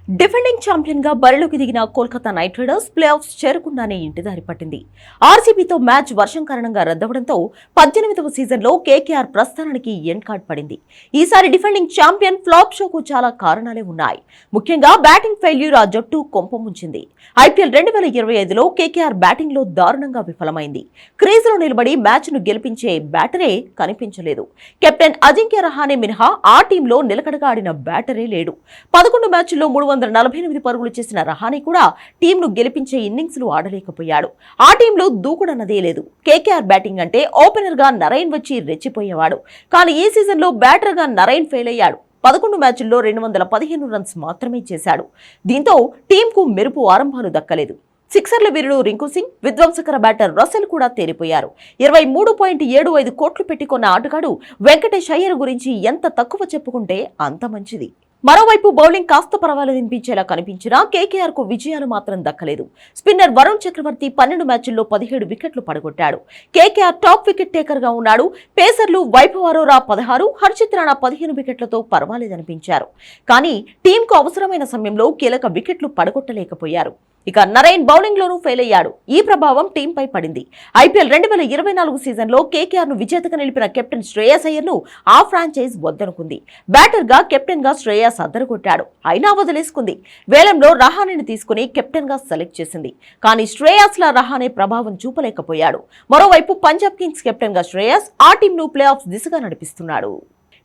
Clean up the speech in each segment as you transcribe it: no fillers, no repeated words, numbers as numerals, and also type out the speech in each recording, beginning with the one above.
Defending champion గా బరిలోకి దిగిన Kolkata Knight Riders playoffs చేరకుండానే ఇంటిదారి పట్టింది. ఆర్సీబీతో మ్యాచ్ వర్షం కారణంగా రద్దవడంతో 18వ సీజన్లో కేకేఆర్ ప్రస్థానానికి ఎండ్ కార్డ్ పడింది. ఈసారి డిఫెండింగ్ ఛాంపియన్ ఫ్లాప్ షోకు చాలా కారణాలే ఉన్నాయి. ముఖ్యంగా బ్యాటింగ్ ఫెయిల్యూర్ ఆ జట్టు కొంపముంచింది. ఐపీఎల్ 2025లో కేకేఆర్ బ్యాటింగ్ లో దారుణంగా విఫలమైంది. క్రీజులో నిలబడి మ్యాచ్ ను గెలిపించే బ్యాటరే కనిపించలేదు. కెప్టెన్ అజింక్య రహానే మినహా ఆ టీంలో నిలకడగా ఆడిన బ్యాటరే లేడు. 11 మ్యాచ్ల్లో 348 పరుగులు చేసిన రహానే కూడా టీంను గెలిపించే ఇన్నింగ్స్లు ఆడలేకపోయాడు. ఆ టీంలో దూకుడన్నదే లేదు. కేకేఆర్ బ్యాటింగ్ అంటే ఓపెనర్ గా నరైన్ వచ్చి రెచ్చిపోయేవాడు. కానీ ఈ సీజన్లో బ్యాటర్ గా నరైన్ ఫెయిల్ అయ్యాడు. 11 మ్యాచ్ల్లో 215 రన్స్ మాత్రమే చేశాడు. దీంతో టీంకు మెరుపు ఆరంభాలు దక్కలేదు. సిక్సర్ల వీరుడు రింకు సింగ్, విధ్వంసకర బ్యాటర్ రసెల్ కూడా తేలిపోయారు. 23.75 కోట్లు పెట్టుకున్న ఆటగాడు వెంకటేష్ అయ్యర్ గురించి ఎంత తక్కువ చెప్పుకుంటే అంత మంచిది. మరోవైపు బౌలింగ్ కాస్త పర్వాలేదనిపించేలా కనిపించినా కేకేఆర్ కు విజయాలు మాత్రం దక్కలేదు. స్పిన్నర్ వరుణ్ చక్రవర్తి 12 మ్యాచ్ల్లో 17 వికెట్లు పడగొట్టాడు. కేకేఆర్ టాప్ వికెట్ టేకర్ గా ఉన్నాడు. పేసర్లు వైభవ్ అరోరా 16, హర్షిత్ రాణా 15 వికెట్లతో పర్వాలేదనిపించారు. కానీ టీంకు అవసరమైన సమయంలో కీలక వికెట్లు పడగొట్టలేకపోయారు. ఇక నరైన్ బౌలింగ్ లోనూ ఫెయిల్ అయ్యాడు. ఈ ప్రభావం టీంపై పడింది. ఐపీఎల్ 2024 సీజన్లో కేకేఆర్ ను విజేతగా నిలిపిన కెప్టెన్ శ్రేయస్ అయ్యర్ ను ఆ ఫ్రాంచైజ్ వద్దనుకుంది. బ్యాటర్ గా కెప్టెన్ గా శ్రేయస్ అద్దరుకొట్టాడు. అయినా వదిలేసుకుంది. వేలంలో రహానేని తీసుకుని కెప్టెన్ గా సెలెక్ట్ చేసింది. కానీ శ్రేయస్ లా రహానే ప్రభావం చూపలేకపోయాడు. మరోవైపు పంజాబ్ కింగ్స్ కెప్టెన్ గా శ్రేయస్ ఆ టీంను ప్లే ఆఫ్స్ దిశగా నడిపిస్తున్నాడు.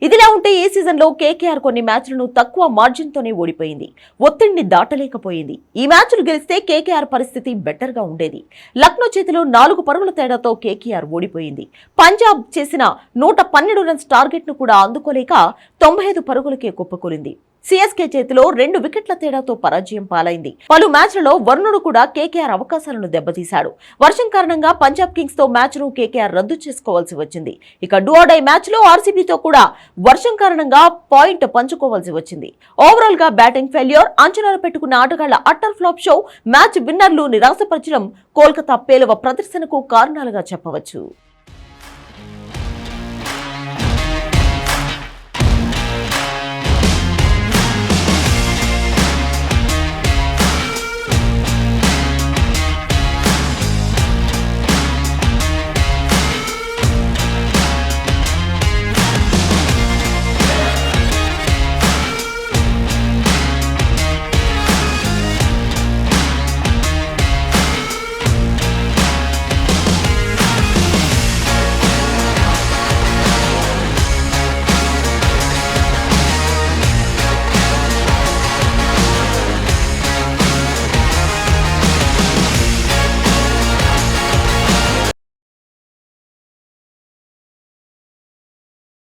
ఇదిలా ఉంటే ఈ సీజన్లో కేకేఆర్ కొన్ని మ్యాచ్లను తక్కువ మార్జిన్తోనే ఓడిపోయింది. ఒత్తిడిని దాటలేకపోయింది. ఈ మ్యాచ్లు గెలిస్తే కేకేఆర్ పరిస్థితి బెటర్ గా ఉండేది. లక్నో చేతిలో 4 పరుగుల తేడాతో కేకేఆర్ ఓడిపోయింది. పంజాబ్ చేసిన 112 రన్స్ టార్గెట్ ను కూడా అందుకోలేక 95 పరుగులకే కుప్పకూలింది. సిఎస్కే చేతిలో 2 వికెట్ల తేడాతో పరాజయం పాలైంది. పలు మ్యాచ్లలో వరుణుడు కూడా కేకేఆర్ అవకాశాలను దెబ్బతీశాడు. వర్షం కారణంగా పంజాబ్ కింగ్స్ తో మ్యాచ్ ను కేకేఆర్ రద్దు చేసుకోవాల్సి వచ్చింది. ఇక డూఆర్డై మ్యాచ్ లో ఆర్సీబీతో కూడా వర్షం కారణంగా పాయింట్ పంచుకోవాల్సి వచ్చింది. ఓవరాల్ గా బ్యాటింగ్ ఫెయిల్యూర్, అంచనాలు పెట్టుకున్న ఆటగాళ్ల అట్టర్ ఫ్లాప్ షో, మ్యాచ్ విన్నర్లు నిరాశపరచడం కోల్కతా పేలవ ప్రదర్శనకు కారణాలుగా చెప్పవచ్చు.